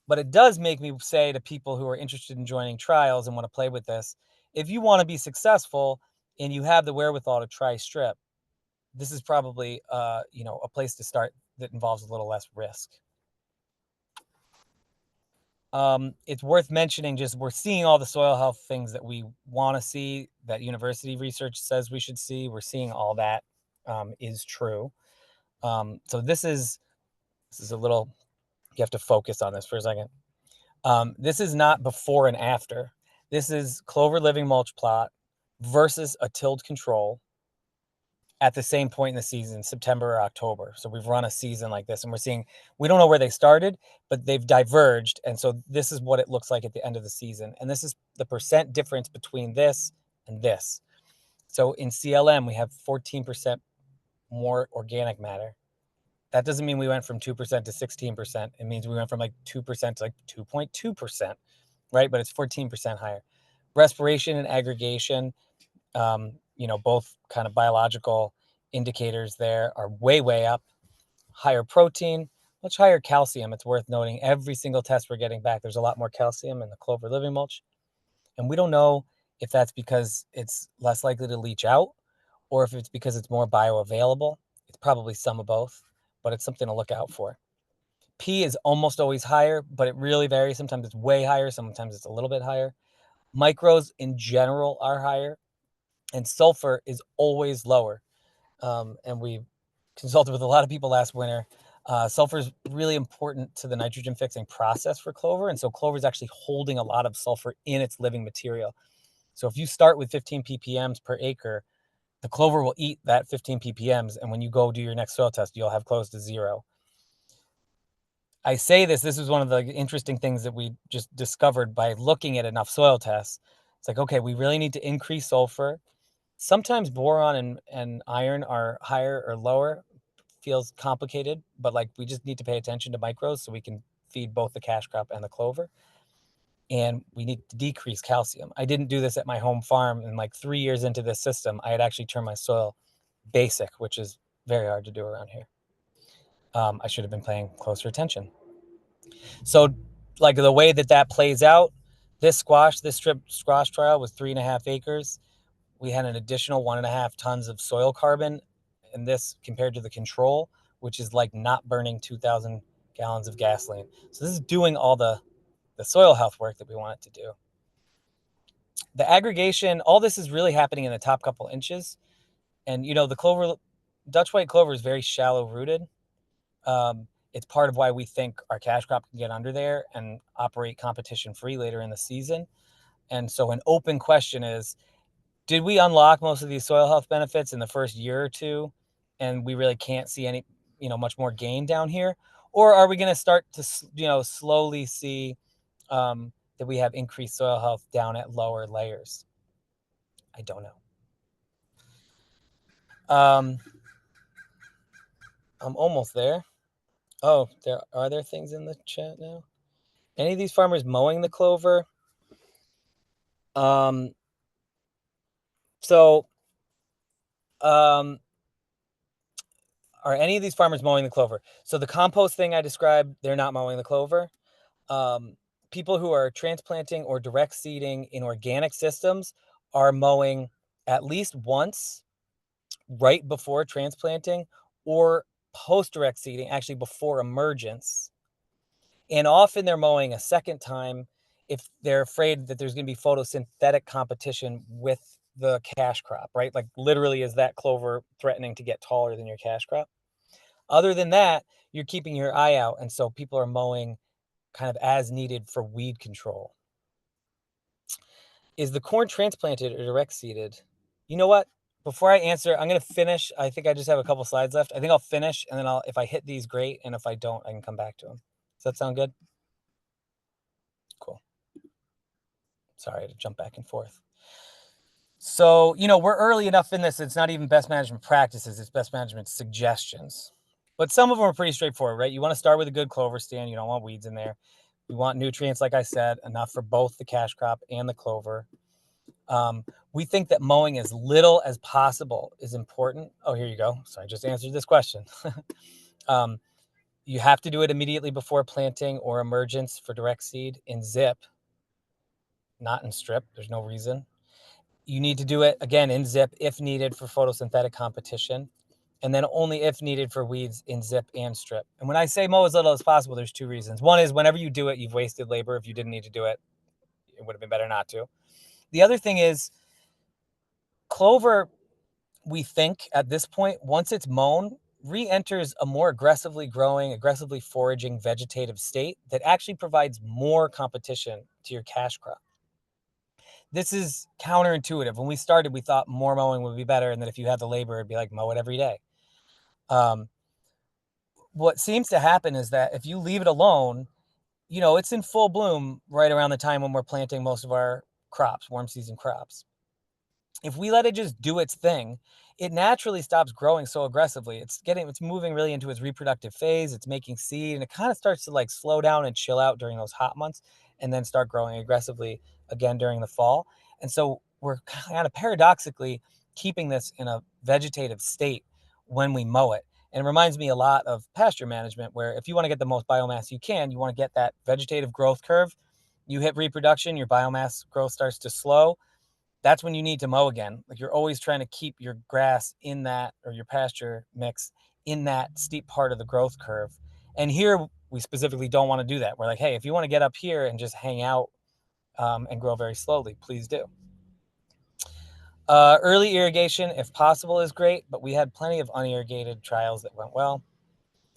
But it does make me say to people who are interested in joining trials and want to play with this, if you want to be successful and you have the wherewithal to try strip, this is probably a place to start that involves a little less risk. It's worth mentioning, just we're seeing all the soil health things that we want to see, that university research says we should see. We're seeing all that is true. So this is a little, you have to focus on this for a second. This is not before and after. This is clover living mulch plot versus a tilled control at the same point in the season, September or October. So we've run a season like this, and we're seeing, we don't know where they started, but they've diverged. And so this is what it looks like at the end of the season. And this is the percent difference between this and this. So in CLM, we have 14% more organic matter. That doesn't mean we went from 2% to 16%. It means we went from like 2% to like 2.2%, right? But it's 14% higher. Respiration and aggregation, both kind of biological indicators there are way, way up. Higher protein, much higher calcium. It's worth noting every single test we're getting back, there's a lot more calcium in the clover living mulch. And we don't know if that's because it's less likely to leach out or if it's because it's more bioavailable. It's probably some of both, but it's something to look out for. P is almost always higher, but it really varies. Sometimes it's way higher, sometimes it's a little bit higher. Micros in general are higher, and sulfur is always lower. And we consulted with a lot of people last winter. Sulfur is really important to the nitrogen fixing process for clover. And so clover is actually holding a lot of sulfur in its living material. So if you start with 15 ppms per acre, the clover will eat that 15 ppms. And when you go do your next soil test, you'll have close to zero. I say this is one of the interesting things that we just discovered by looking at enough soil tests. It's like, okay, we really need to increase sulfur. Sometimes boron and iron are higher or lower. Feels complicated, but like we just need to pay attention to micros so we can feed both the cash crop and the clover. And we need to decrease calcium. I didn't do this at my home farm, and like 3 years into this system, I had actually turned my soil basic, which is very hard to do around here. I should have been paying closer attention. So like the way that plays out, this strip squash trial was 3.5 acres. We had an additional 1.5 tons of soil carbon in this compared to the control, which is like not burning 2,000 gallons of gasoline. So this is doing all the soil health work that we want it to do. The aggregation, all this is really happening in the top couple inches. And the clover, Dutch white clover is very shallow rooted. It's part of why we think our cash crop can get under there and operate competition free later in the season. And so an open question is, did we unlock most of these soil health benefits in the first year or two, and we really can't see any, much more gain down here? Or are we going to start to, slowly see that we have increased soil health down at lower layers? I don't know. I'm almost there. Oh, are there things in the chat now? Any of these farmers mowing the clover? Are any of these farmers mowing the clover? So the compost thing I described, they're not mowing the clover. People who are transplanting or direct seeding in organic systems are mowing at least once right before transplanting or post direct seeding, actually before emergence. And often they're mowing a second time if they're afraid that there's going to be photosynthetic competition with the cash crop, right? Like literally, is that clover threatening to get taller than your cash crop? Other than that, you're keeping your eye out. And so people are mowing kind of as needed for weed control. Is the corn transplanted or direct seeded? You know what? Before I answer, I'm going to finish. I think I just have a couple slides left. I think I'll finish, and then if I hit these, great. And if I don't, I can come back to them. Does that sound good? Cool. Sorry to jump back and forth. So, we're early enough in this. It's not even best management practices. It's best management suggestions. But some of them are pretty straightforward, right? You want to start with a good clover stand. You don't want weeds in there. We want nutrients, like I said, enough for both the cash crop and the clover. We think that mowing as little as possible is important. Oh, here you go. So I just answered this question. You have to do it immediately before planting or emergence for direct seed in zip, not in strip. There's no reason. You need to do it again in zip if needed for photosynthetic competition, and then only if needed for weeds in zip and strip. And when I say mow as little as possible, there's two reasons. One is whenever you do it, you've wasted labor. If you didn't need to do it, it would have been better not to. The other thing is clover, we think at this point, once it's mown, re-enters a more aggressively growing, aggressively foraging vegetative state that actually provides more competition to your cash crop. This is counterintuitive. When we started, we thought more mowing would be better, and that if you had the labor, it'd be like mow it every day. What seems to happen is that if you leave it alone, it's in full bloom right around the time when we're planting most of our crops, warm season crops. If we let it just do its thing, it naturally stops growing so aggressively. It's moving really into its reproductive phase. It's making seed, and it kind of starts to like slow down and chill out during those hot months, and then start growing aggressively again during the fall. And so we're kind of paradoxically keeping this in a vegetative state when we mow it. And it reminds me a lot of pasture management, where if you want to get the most biomass you can, you want to get that vegetative growth curve. You hit reproduction, your biomass growth starts to slow. That's when you need to mow again. Like you're always trying to keep your grass in that, or your pasture mix in that steep part of the growth curve. And here we specifically don't want to do that. We're like, hey, if you want to get up here and just hang out and grow very slowly, please do. Early irrigation, if possible, is great, but we had plenty of unirrigated trials that went well.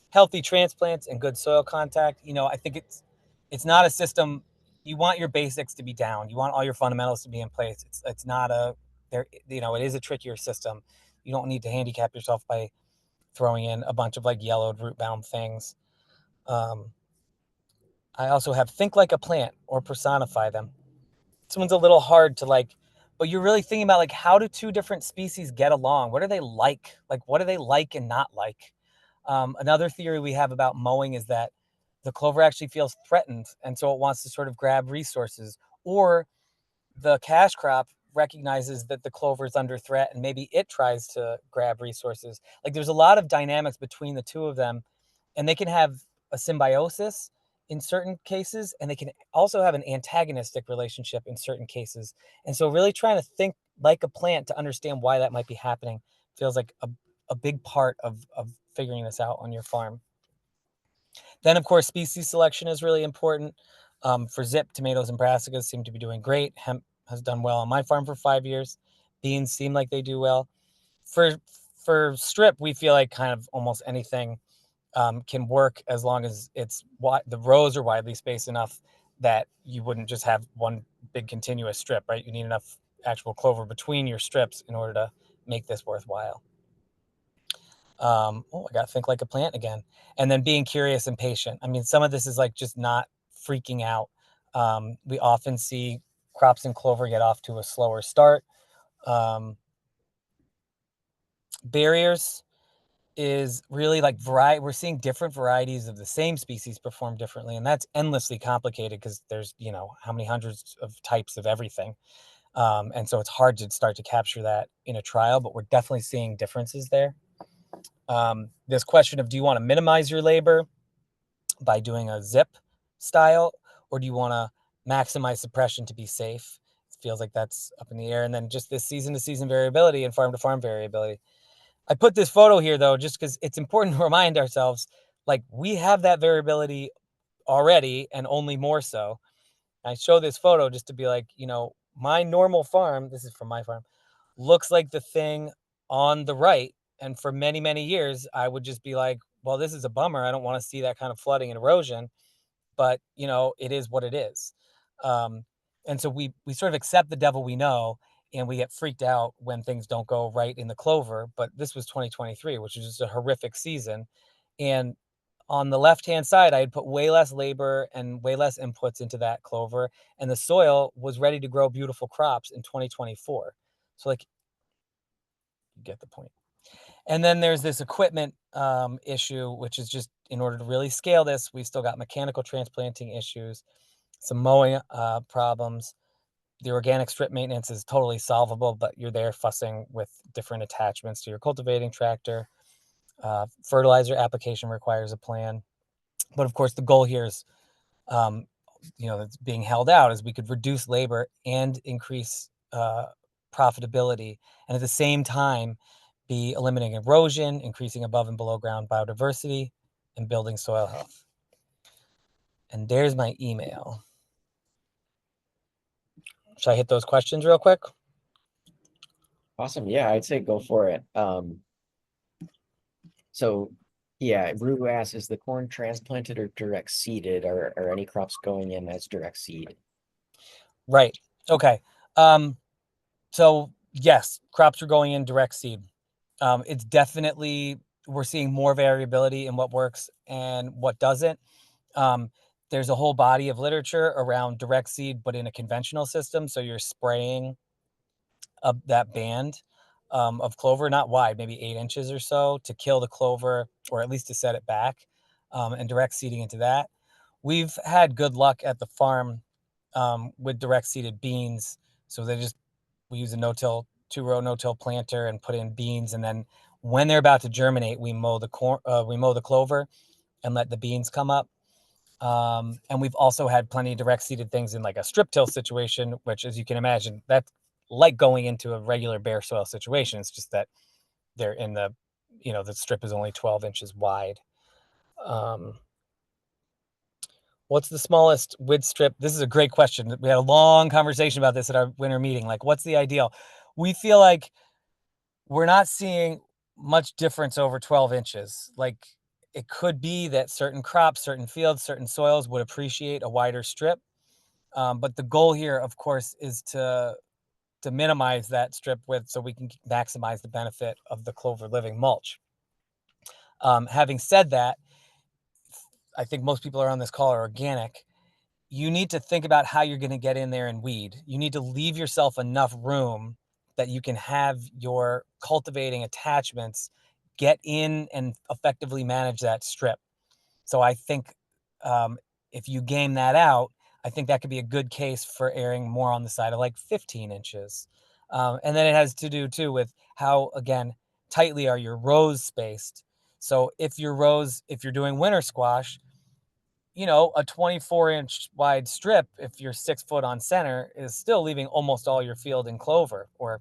Healthy transplants and good soil contact. I think it's not a system. You want your basics to be down. You want all your fundamentals to be in place. It's not it is a trickier system. You don't need to handicap yourself by throwing in a bunch of like yellowed root bound things. I also have think like a plant or personify them. This one's a little hard to like, but you're really thinking about like, how do two different species get along? What are they like? Like, what do they like and not like? Another theory we have about mowing is that the clover actually feels threatened, and so it wants to sort of grab resources, or the cash crop recognizes that the clover is under threat and maybe it tries to grab resources. Like there's a lot of dynamics between the two of them, and they can have a symbiosis in certain cases, and they can also have an antagonistic relationship in certain cases. And so really trying to think like a plant to understand why that might be happening feels like a big part of figuring this out on your farm. Then, of course, species selection is really important. For zip, tomatoes and brassicas seem to be doing great. Hemp has done well on my farm for 5 years. Beans seem like they do well. For strip, we feel like kind of almost anything can work, as long as the rows are widely spaced enough that you wouldn't just have one big continuous strip, right? You need enough actual clover between your strips in order to make this worthwhile. I got to think like a plant again. And then being curious and patient. I mean, some of this is like just not freaking out. We often see crops in clover get off to a slower start. Barriers is really like variety. We're seeing different varieties of the same species perform differently, and that's endlessly complicated because there's how many hundreds of types of everything. And so it's hard to start to capture that in a trial, but we're definitely seeing differences there. This question of, do you want to minimize your labor by doing a zip style, or do you want to maximize suppression to be safe? It feels like that's up in the air. And then just this season to season variability and farm to farm variability. I put this photo here though, just because it's important to remind ourselves, like we have that variability already and only more so. I show this photo just to be like, my normal farm, this is from my farm, looks like the thing on the right. And for many, many years, I would just be like, well, this is a bummer. I don't want to see that kind of flooding and erosion, but it is what it is. And so we sort of accept the devil we know, and we get freaked out when things don't go right in the clover. But this was 2023, which is just a horrific season. And on the left-hand side, I had put way less labor and way less inputs into that clover, and the soil was ready to grow beautiful crops in 2024. So like, you get the point. And then there's this equipment issue, which is just, in order to really scale this, we still got mechanical transplanting issues, some mowing problems. The organic strip maintenance is totally solvable, but you're there fussing with different attachments to your cultivating tractor. Fertilizer application requires a plan. But of course, the goal here is, that's being held out, is we could reduce labor and increase profitability, and at the same time be eliminating erosion, increasing above and below ground biodiversity, and building soil health. And there's my email. Should I hit those questions real quick? Awesome. Yeah, I'd say go for it. So yeah, Rue asks, is the corn transplanted or direct seeded? Are any crops going in as direct seed? Right. Okay. So yes, crops are going in direct seed. It's definitely, we're seeing more variability in what works and what doesn't. There's a whole body of literature around direct seed, but in a conventional system. So you're spraying up that band of clover, not wide, maybe 8 inches or so, to kill the clover, or at least to set it back, and direct seeding into that. We've had good luck at the farm with direct seeded beans. So we use a no-till, 2-row no-till planter and put in beans. And then when they're about to germinate, we mow the clover and let the beans come up. And we've also had plenty of direct seeded things in like a strip till situation, which, as you can imagine, that's like going into a regular bare soil situation. It's just that they're in the strip is only 12 inches wide. What's the smallest width strip? This is a great question. We had a long conversation about this at our winter meeting. Like, what's the ideal? We feel like we're not seeing much difference over 12 inches. Like, it could be that certain crops, certain fields, certain soils would appreciate a wider strip. But the goal here, of course, is to minimize that strip width so we can maximize the benefit of the clover living mulch. Having said that, I think most people are on this call are organic. You need to think about how you're going to get in there and weed. You need to leave yourself enough room that you can have your cultivating attachments get in and effectively manage that strip. So I think if you game that out, I think that could be a good case for airing more on the side of like 15 inches. And then it has to do too with how, again, tightly are your rows spaced. So if you're doing winter squash, a 24-inch wide strip, if you're 6 foot on center, is still leaving almost all your field in clover, or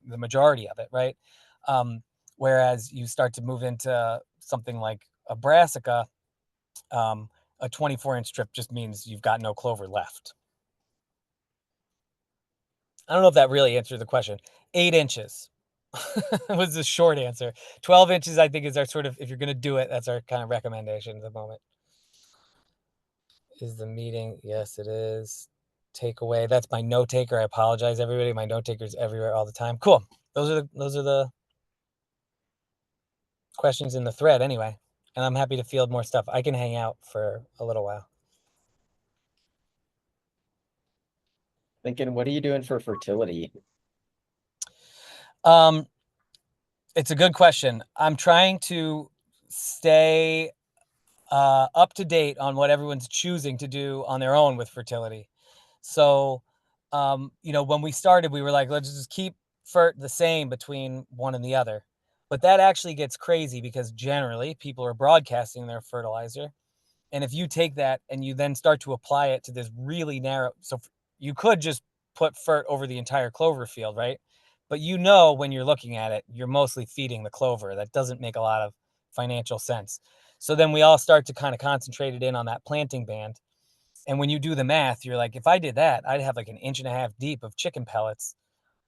the majority of it, right? Whereas you start to move into something like a brassica, a 24-inch strip just means you've got no clover left. I don't know if that really answered the question. 8 inches was the short answer. 12 inches, I think, is our sort of, if you're going to do it, that's our kind of recommendation at the moment. Is the meeting? Yes, it is. Takeaway. That's my note taker. I apologize, everybody. My note taker's everywhere all the time. Cool. Those are the questions in the thread anyway. And I'm happy to field more stuff. I can hang out for a little while. Lincoln, what are you doing for fertility? It's a good question. I'm trying to stay up to date on what everyone's choosing to do on their own with fertility. So, when we started, we were like, let's just keep FERT the same between one and the other. But that actually gets crazy because generally people are broadcasting their fertilizer. And if you take that and you then start to apply it to this really narrow, so you could just put FERT over the entire clover field, right? But when you're looking at it, you're mostly feeding the clover. That doesn't make a lot of financial sense. So then we all start to kind of concentrate it in on that planting band. And when you do the math, you're like, if I did that, I'd have like 1.5 inches deep of chicken pellets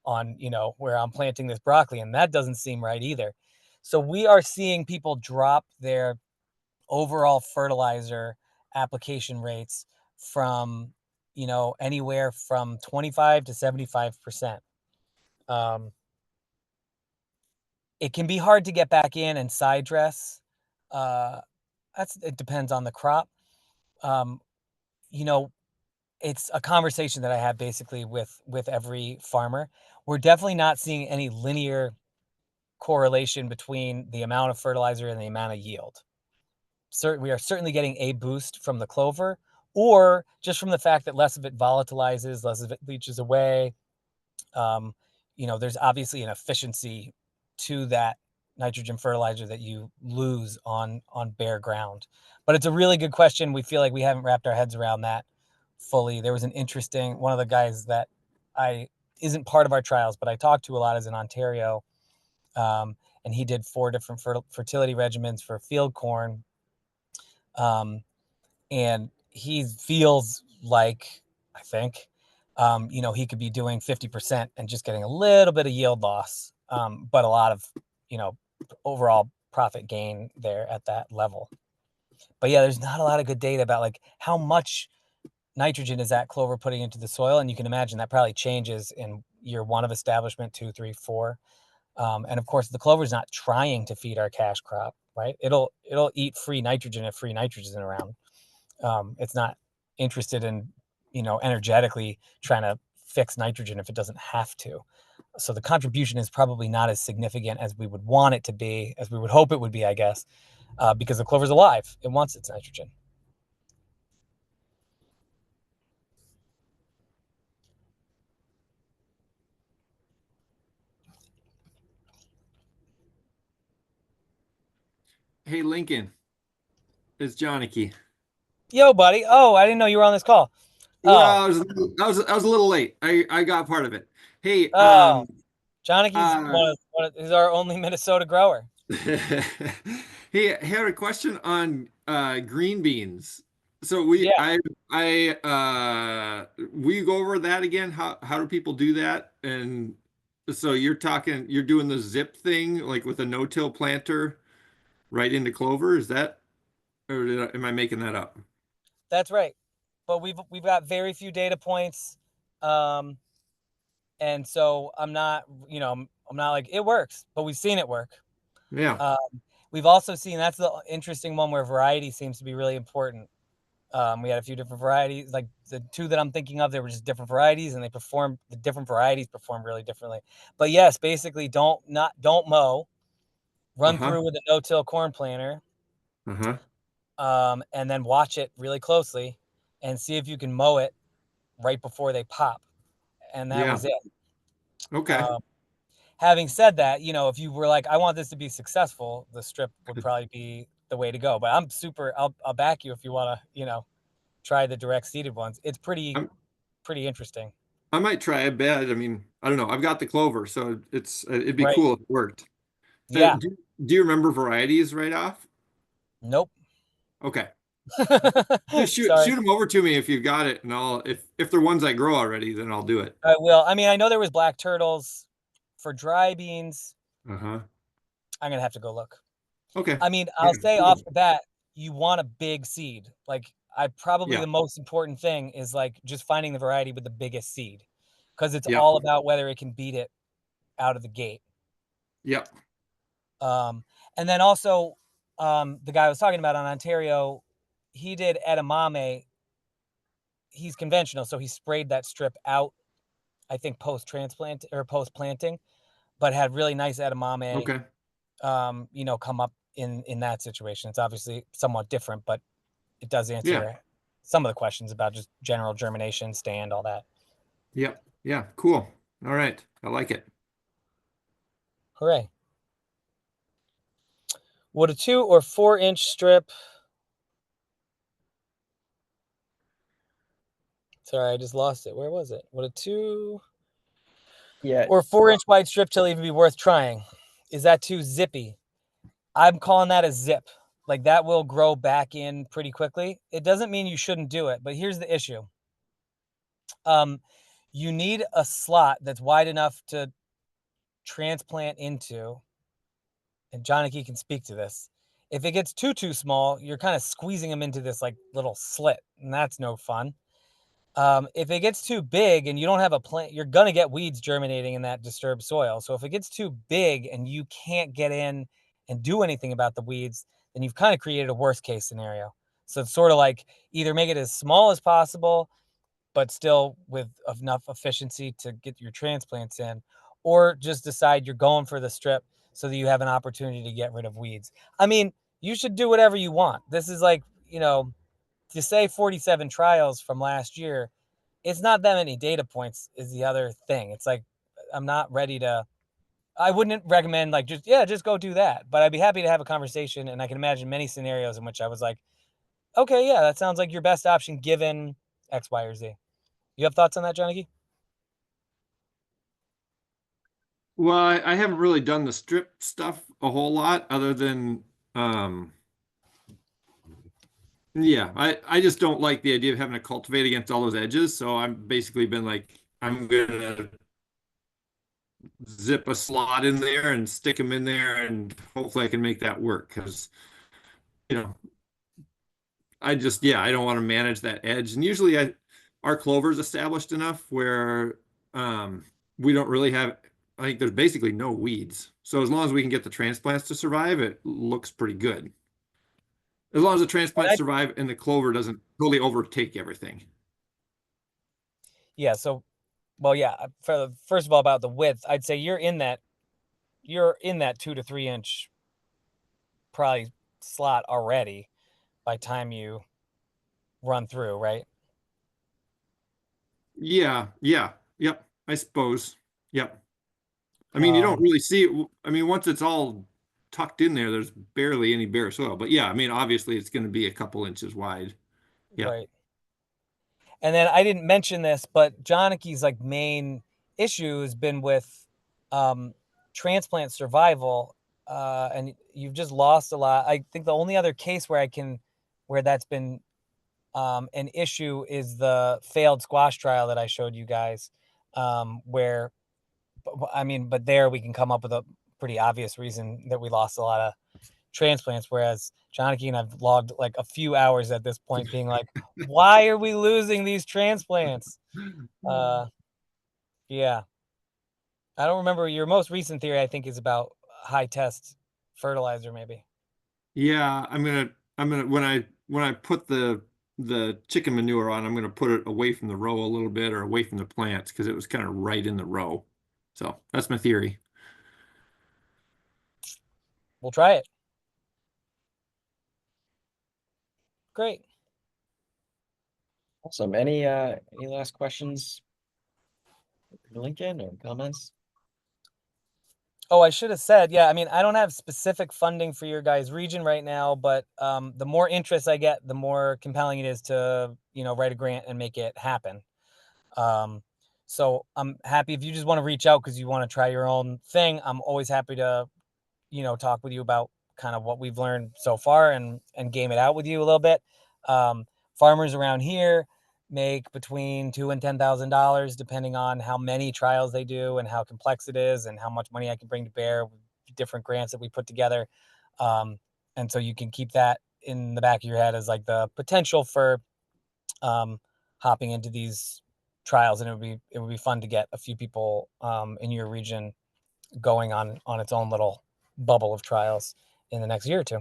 on, where I'm planting this broccoli. And that doesn't seem right either. So we are seeing people drop their overall fertilizer application rates from, anywhere from 25 to 75%. It can be hard to get back in and side dress. It depends on the crop. It's a conversation that I have basically with every farmer. We're definitely not seeing any linear correlation between the amount of fertilizer and the amount of yield. We are certainly getting a boost from the clover, or just from the fact that less of it volatilizes, less of it leaches away. There's obviously an efficiency to that nitrogen fertilizer that you lose on bare ground. But it's a really good question. We feel like we haven't wrapped our heads around that fully. There was one of the guys that isn't part of our trials, but I talked to a lot, is in Ontario. And he did 4 different fertility regimens for field corn. And he feels like, I think, he could be doing 50% and just getting a little bit of yield loss, but a lot of, overall profit gain there at that level. But yeah, there's not a lot of good data about like how much nitrogen is that clover putting into the soil. And you can imagine that probably changes in year 1 of establishment, 2, 3, 4. And of course, the clover is not trying to feed our cash crop, right? It'll eat free nitrogen if free nitrogen is around. It's not interested in, energetically trying to fix nitrogen if it doesn't have to. So the contribution is probably not as significant as we would want it to be, as we would hope it would be, I guess, because the clover's alive. It wants its nitrogen. Hey, Lincoln, it's Johnny. Yo, buddy. Oh, I didn't know you were on this call. Well, Oh, I was a little late. I got part of it. Hey, oh, Johnny's uh, is our only Minnesota grower. hey, I had a question on green beans. So Yeah, we go over that again. How do people do that? And so you're doing the zip thing like with a no-till planter right into clover. Is that, or am I making that up? that's right. But we've got very few data points, and so I'm not like it works, but we've seen it work. Yeah. We've also seen, that's the interesting one where variety seems to be really important. We had a few different varieties, like the 2 that I'm thinking of, they were just different varieties, and the different varieties perform really differently. But yes, basically don't mow, run Uh-huh. through with a no-till corn planter, Uh-huh. and then watch it really closely and see if you can mow it right before they pop. And that Yeah. was it. Okay. Um, Having said that, if you were like, I want this to be successful, the strip would probably be the way to go. But I'll back you if you want to, try the direct seeded ones. It's pretty I'm, interesting. I might try a bed. I mean, I don't know. I've got the clover, so it'd be Right. cool if it worked. Yeah. Do you remember varieties right off? Nope. Okay. Just Sorry. shoot them over to me if you've got it, and if they're ones I grow already, then I'll do it. I will. I mean, I know there was black turtles for dry beans. Uh-huh. I'm gonna have to go look. Okay. I mean, I'll Okay, say off cool. the bat, you want a big seed. Like, Yeah. the most important thing is like just finding the variety with the biggest seed, because it's Yeah. all about whether it can beat it out of the gate. Yeah. And then also, the guy I was talking about on Ontario, he did edamame. He's conventional, so he sprayed that strip out, I think post transplant or post planting, but had really nice edamame, Okay. come up in that situation. It's obviously somewhat different, but it does Yeah. answer some of the questions about just general germination, stand, all that. Yeah. Yeah. Cool. All right. I like it. Hooray. Would a 2 or 4-inch strip, sorry, I just lost it. Where was it? Would a 2 Yeah. or 4-inch wide strip till even be worth trying? Is that too zippy? I'm calling that a zip. Like, that will grow back in pretty quickly. It doesn't mean you shouldn't do it, but here's the issue. You need a slot that's wide enough to transplant into, and Johnny can speak to this. If it gets too small, you're kind of squeezing them into this like little slit, and that's no fun. If it gets too big and you don't have a plant, you're gonna get weeds germinating in that disturbed soil. So if it gets too big and you can't get in and do anything about the weeds, then you've kind of created a worst case scenario. So it's sort of like either make it as small as possible, but still with enough efficiency to get your transplants in, or just decide you're going for the strip so that you have an opportunity to get rid of weeds. I mean, you should do whatever you want. This is like, to say 47 trials from last year, it's not that many data points is the other thing. It's like, I'm not ready to I wouldn't recommend like just go do that, but I'd be happy to have a conversation, and I can imagine many scenarios in which I was like, okay, yeah, that sounds like your best option given X, Y, or Z. You have thoughts on that, Johnny? Well, I haven't really done the strip stuff a whole lot other than yeah, I just don't like the idea of having to cultivate against all those edges. So I'm basically been like, I'm gonna zip a slot in there and stick them in there, and hopefully I can make that work. Because you know, I don't want to manage that edge. And usually our clover's established enough where we don't really have. I think there's basically no weeds. So as long as we can get the transplants to survive, it looks pretty good. As long as the transplants survive and the clover doesn't totally overtake everything. Yeah. So, well, yeah. First of all, about the width, I'd say you're in that 2 to 3 inch probably slot already by time you run through, right? Yeah, yep. I suppose. Yep. I mean, you don't really see it. I mean, once it's all tucked in there, there's barely any bare soil. But yeah, I mean, obviously it's going to be a couple inches wide. Yeah. Right. And then I didn't mention this, but Johnny's like main issue has been with transplant survival. And you've just lost a lot. I think the only other case where that's been an issue is the failed squash trial that I showed you guys, where, I mean, but there we can come up with a pretty obvious reason that we lost a lot of transplants, whereas Johnny and I've logged like a few hours at this point being like, why are we losing these transplants? Yeah. I don't remember your most recent theory, I think, is about high test fertilizer, maybe. Yeah, I'm gonna when I put the chicken manure on, I'm gonna put it away from the row a little bit or away from the plants because it was kind of right in the row. So that's my theory. We'll try it. Great. Awesome. Any last questions, Lincoln, or comments? Oh, I should have said, yeah, I mean, I don't have specific funding for your guys' region right now, but the more interest I get, the more compelling it is to, write a grant and make it happen. So I'm happy if you just want to reach out because you want to try your own thing. I'm always happy to, talk with you about kind of what we've learned so far and game it out with you a little bit. Farmers around here make between $2,000 and $10,000 depending on how many trials they do and how complex it is and how much money I can bring to bear with different grants that we put together. And so you can keep that in the back of your head as like the potential for hopping into these trials, and it would be fun to get a few people in your region going on its own little bubble of trials in the next year or two.